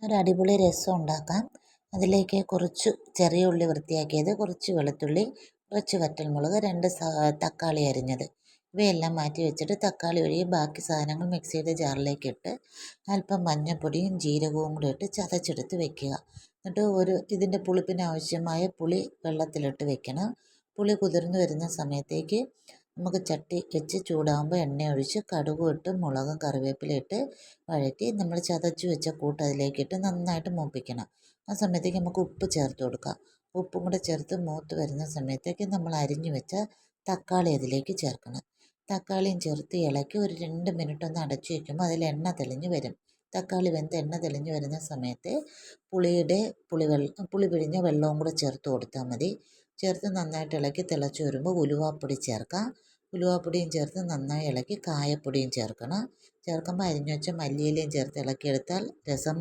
ഒരു അടിപൊളി രസം ഉണ്ടാക്കാം. അതിലേക്ക് കുറച്ച് ചെറിയ ഉള്ളി വൃത്തിയാക്കിയത്, കുറച്ച് വെളുത്തുള്ളി, കുറച്ച് വറ്റൽമുളക്, 2 തക്കാളി അരിഞ്ഞത്, ഇവയെല്ലാം മാറ്റി വെച്ചിട്ട് തക്കാളി ഒഴികെ ബാക്കി സാധനങ്ങൾ മിക്സിയുടെ ജാറിലേക്ക് ഇട്ട് അല്പം മഞ്ഞൾപ്പൊടിയും ജീരകവും കൂടി ഇട്ട് ചതച്ചെടുത്ത് വെക്കുക. എന്നിട്ട് ഇതിൻ്റെ പുളിപ്പിന് ആവശ്യമായ പുളി വെള്ളത്തിലിട്ട് വെക്കണം. പുളി കുതിർന്ന് വരുന്ന സമയത്തേക്ക് നമുക്ക് ചട്ടി വെച്ച് ചൂടാകുമ്പോൾ എണ്ണ ഒഴിച്ച് കടുകും ഇട്ട് മുളകും കറിവേപ്പിലയും ഇട്ട് വഴറ്റി നമ്മൾ ചതച്ച് വെച്ച കൂട്ട് അതിലേക്കിട്ട് നന്നായിട്ട് മൂപ്പിക്കണം. ആ സമയത്തേക്ക് നമുക്ക് ഉപ്പ് ചേർത്ത് കൊടുക്കാം. ഉപ്പും കൂടെ ചേർത്ത് മൂത്ത് വരുന്ന സമയത്തേക്ക് നമ്മൾ അരിഞ്ഞു വെച്ച തക്കാളി അതിലേക്ക് ചേർക്കണം. തക്കാളിയും ചേർത്ത് ഇളക്കി ഒരു 2 മിനിറ്റ് ഒന്ന് അടച്ചു വയ്ക്കുമ്പോൾ അതിൽ എണ്ണ തെളിഞ്ഞ് വരും. തക്കാളി വെന്ത് എണ്ണ തെളിഞ്ഞ് വരുന്ന സമയത്ത് പുളി പിഴിഞ്ഞ വെള്ളവും കൂടെ ചേർത്ത് കൊടുത്താൽ മതി. ചേർത്ത് നന്നായിട്ട് ഇളക്കി തിളച്ച് വരുമ്പോൾ ഉലുവാപ്പൊടി ചേർക്കാം. ഉലുവാപ്പൊടിയും ചേർത്ത് നന്നായി ഇളക്കി കായപ്പൊടിയും ചേർക്കണം. ചേർക്കുമ്പോൾ അരിഞ്ഞു വെച്ച മല്ലിയിലയും ചേർത്ത് ഇളക്കിയെടുത്താൽ രസം